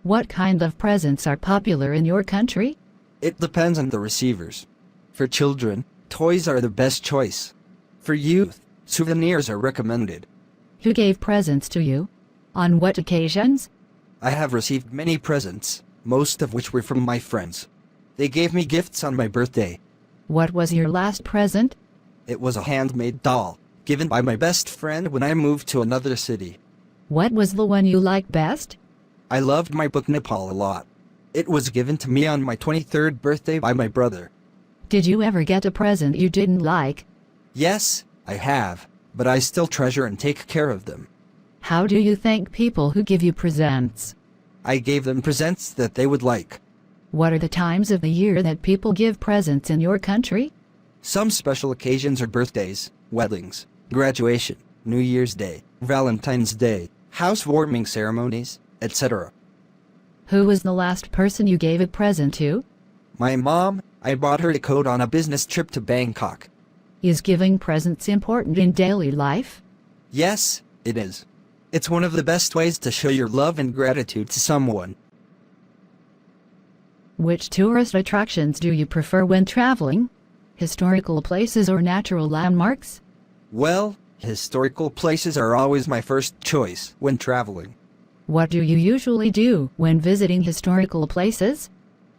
What kind of presents are popular in your country? It depends on the receivers. For children, toys are the best choice. For youth, souvenirs are recommended. Who gave presents to you? On what occasions? I have received many presents, most of which were from my friends. They gave me gifts on my birthday. What was your last present? It was a handmade doll, given by my best friend when I moved to another city. What was the one you liked best? I loved my book Nepal a lot. It was given to me on my 23rd birthday by my brother. Did you ever get a present you didn't like? Yes, I have, but I still treasure and take care of them. How do you thank people who give you presents? I gave them presents that they would like. What are the times of the year that people give presents in your country? Some special occasions are birthdays, weddings, graduation, New Year's Day, Valentine's Day, housewarming ceremonies, etc. Who was the last person you gave a present to? My mom. I bought her a coat on a business trip to Bangkok. Is giving presents important in daily life? Yes, it is. It's one of the best ways to show your love and gratitude to someone. Which tourist attractions do you prefer when traveling? Historical places or natural landmarks? Well, historical places are always my first choice when traveling. What do you usually do when visiting historical places?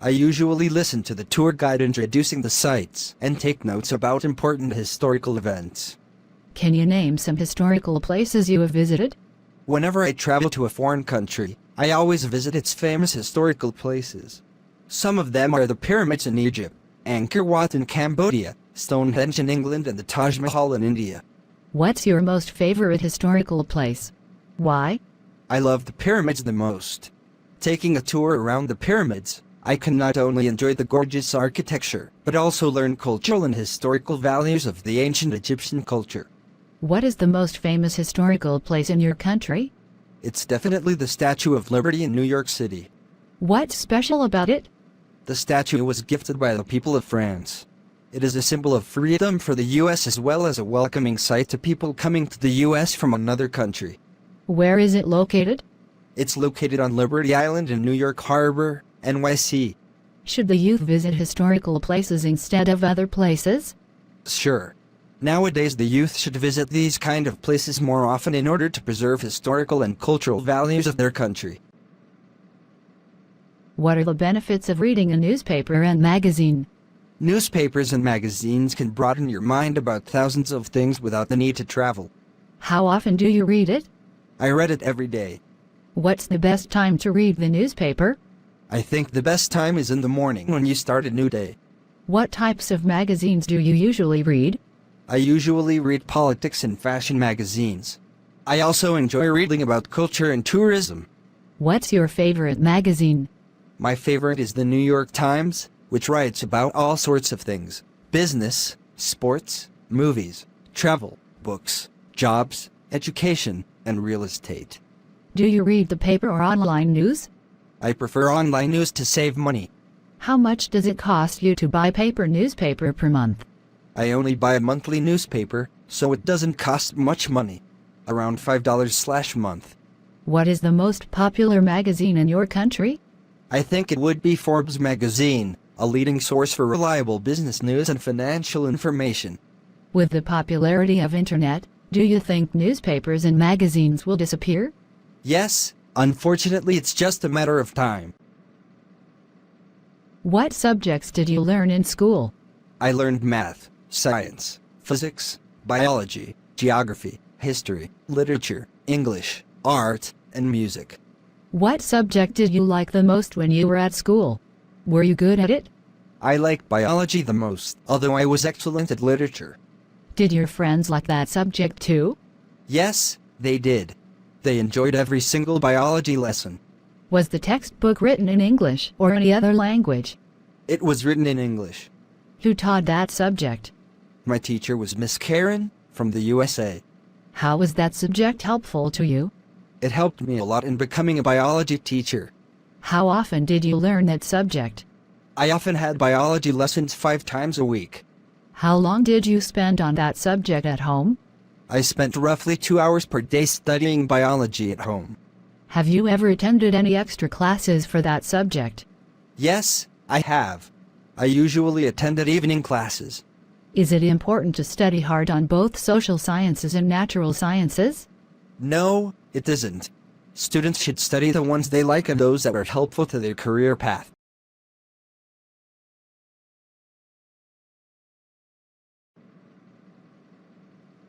I usually listen to the tour guide introducing the sites and take notes about important historical events. Can you name some historical places you have visited? Whenever I travel to a foreign country, I always visit its famous historical places. Some of them are the pyramids in Egypt, Angkor Wat in Cambodia, Stonehenge in England, and the Taj Mahal in India. What's your most favorite historical place? Why? I love the pyramids the most. Taking a tour around the pyramids, I can not only enjoy the gorgeous architecture, but also learn cultural and historical values of the ancient Egyptian culture. What is the most famous historical place in your country? It's definitely the Statue of Liberty in New York City. What's special about it? The statue was gifted by the people of France. It is a symbol of freedom for the U.S. as well as a welcoming sight to people coming to the U.S. from another country. Where is it located? It's located on Liberty Island in New York Harbor, NYC. Should the youth visit historical places instead of other places? Sure. Nowadays the youth should visit these kind of places more often in order to preserve historical and cultural values of their country. What are the benefits of reading a newspaper and magazine? Newspapers and magazines can broaden your mind about thousands of things without the need to travel. How often do you read it? I read it every day. What's the best time to read the newspaper? I think the best time is in the morning when you start a new day. What types of magazines do you usually read? I usually read politics and fashion magazines. I also enjoy reading about culture and tourism. What's your favorite magazine? My favorite is the New York Times, which writes about all sorts of things: business, sports, movies, travel, books, jobs, education, and real estate. Do you read the paper or online news? I prefer online news to save money. How much does it cost you to buy paper newspaper per month? I only buy a monthly newspaper, so it doesn't cost much money. Around $5/month. What is the most popular magazine in your country? I think it would be Forbes magazine, a leading source for reliable business news and financial information. With the popularity of internet, do you think newspapers and magazines will disappear? Yes, unfortunately it's just a matter of time. What subjects did you learn in school? I learned math, science, physics, biology, geography, history, literature, English, art, and music. What subject did you like the most when you were at school? Were you good at it? I like biology the most, although I was excellent at literature. Did your friends like that subject too? Yes, they did. They enjoyed every single biology lesson. Was the textbook written in English or any other language? It was written in English. Who taught that subject? My teacher was Miss Karen, from the USA. How was that subject helpful to you? It helped me a lot in becoming a biology teacher. How often did you learn that subject? I often had biology lessons 5 times a week. How long did you spend on that subject at home? I spent roughly 2 hours per day studying biology at home. Have you ever attended any extra classes for that subject? Yes, I have. I usually attended evening classes. Is it important to study hard on both social sciences and natural sciences? No, it isn't. Students should study the ones they like and those that are helpful to their career path.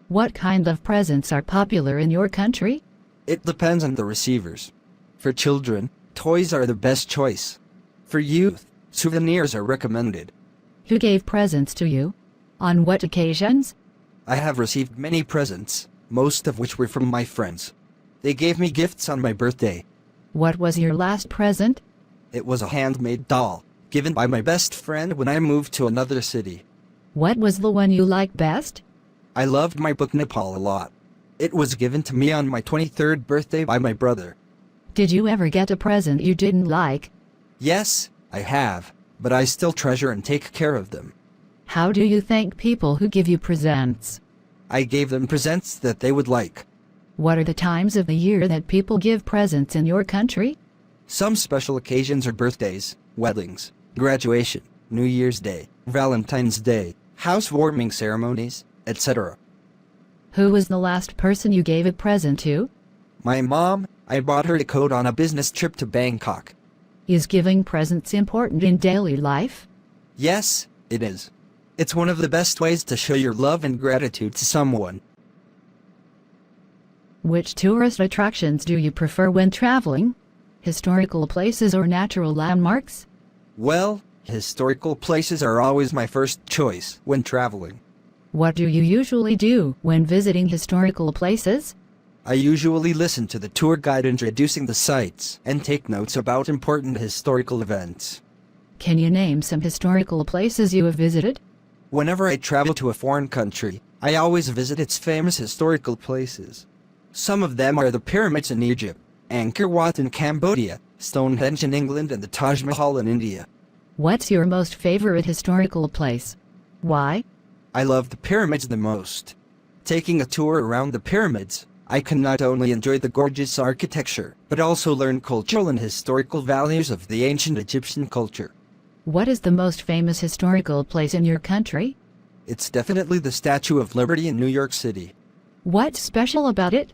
What kind of presents are popular in your country? It depends on the receivers. For children, toys are the best choice. For youth, souvenirs are recommended. Who gave presents to you? On what occasions? I have received many presents, most of which were from my friends. They gave me gifts on my birthday. What was your last present? It was a handmade doll, given by my best friend when I moved to another city. What was the one you liked best? I loved my book Nepal a lot. It was given to me on my 23rd birthday by my brother. Did you ever get a present you didn't like? Yes, I have, but I still treasure and take care of them. How do you thank people who give you presents? I gave them presents that they would like. What are the times of the year that people give presents in your country? Some special occasions are birthdays, weddings, graduation, New Year's Day, Valentine's Day, housewarming ceremonies, etc. Who was the last person you gave a present to? My mom. I bought her a coat on a business trip to Bangkok. Is giving presents important in daily life? Yes, it is. It's one of the best ways to show your love and gratitude to someone. Which tourist attractions do you prefer when traveling? Historical places or natural landmarks? Well, historical places are always my first choice when traveling. What do you usually do when visiting historical places? I usually listen to the tour guide introducing the sites and take notes about important historical events. Can you name some historical places you have visited? Whenever I travel to a foreign country, I always visit its famous historical places. Some of them are the pyramids in Egypt, Angkor Wat in Cambodia, Stonehenge in England, and the Taj Mahal in India. What's your most favorite historical place? Why? I love the pyramids the most. Taking a tour around the pyramids, I can not only enjoy the gorgeous architecture, but also learn cultural and historical values of the ancient Egyptian culture. What is the most famous historical place in your country? It's definitely the Statue of Liberty in New York City. What's special about it?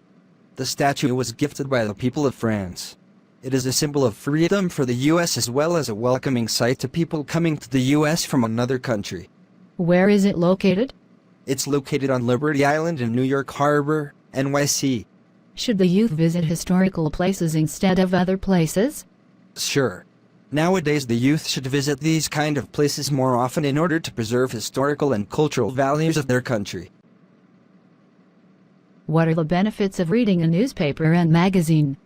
The statue was gifted by the people of France. It is a symbol of freedom for the U.S. as well as a welcoming sight to people coming to the U.S. from another country. Where is it located? It's located on Liberty Island in New York Harbor, NYC. Should the youth visit historical places instead of other places? Sure. Nowadays the youth should visit these kind of places more often in order to preserve historical and cultural values of their country. What are the benefits of reading a newspaper and magazine?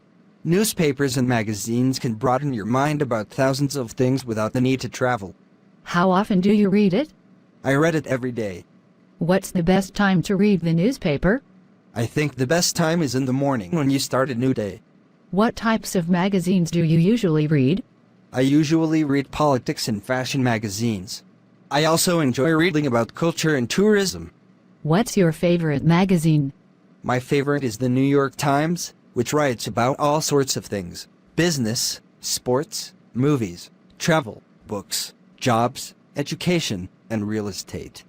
Newspapers and magazines can broaden your mind about thousands of things without the need to travel. How often do you read it? I read it every day. What's the best time to read the newspaper? I think the best time is in the morning when you start a new day. What types of magazines do you usually read? I usually read politics and fashion magazines. I also enjoy reading about culture and tourism. What's your favorite magazine? My favorite is the New York Times, which writes about all sorts of things: business, sports, movies, travel, books, jobs, education, and real estate.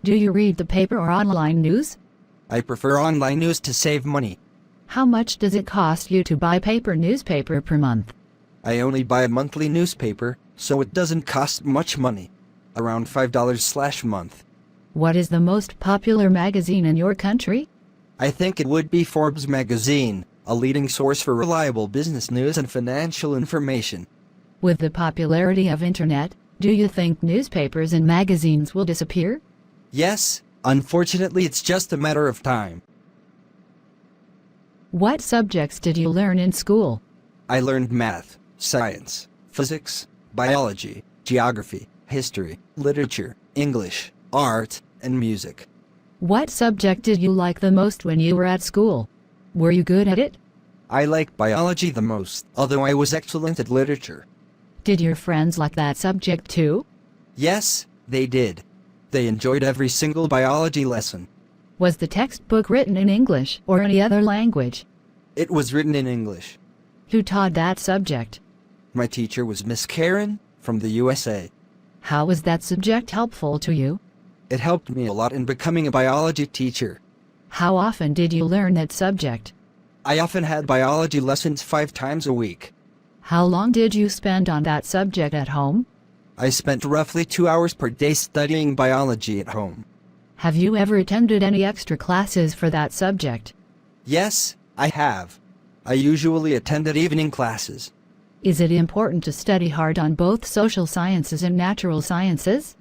Do you read the paper or online news? I prefer online news to save money. How much does it cost you to buy paper newspaper per month? I only buy a monthly newspaper, so it doesn't cost much money. Around $5/month. What is the most popular magazine in your country? I think it would be Forbes magazine, a leading source for reliable business news and financial information. With the popularity of internet, do you think newspapers and magazines will disappear? Yes, unfortunately it's just a matter of time. What subjects did you learn in school? I learned math, science, physics, biology, geography, history, literature, English, art, and music. What subject did you like the most when you were at school? Were you good at it? I like biology the most, although I was excellent at literature. Did your friends like that subject too? Yes, they did. They enjoyed every single biology lesson. Was the textbook written in English or any other language? It was written in English. Who taught that subject? My teacher was Miss Karen from the USA. How was that subject helpful to you? It helped me a lot in becoming a biology teacher. How often did you learn that subject? I often had biology lessons 5 times a week. How long did you spend on that subject at home? I spent roughly 2 hours per day studying biology at home. Have you ever attended any extra classes for that subject? Yes, I have. I usually attended evening classes. Is it important to study hard on both social sciences and natural sciences?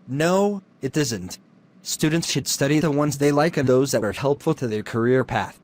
No, it isn't. Students should study the ones they like and those that are helpful to their career path.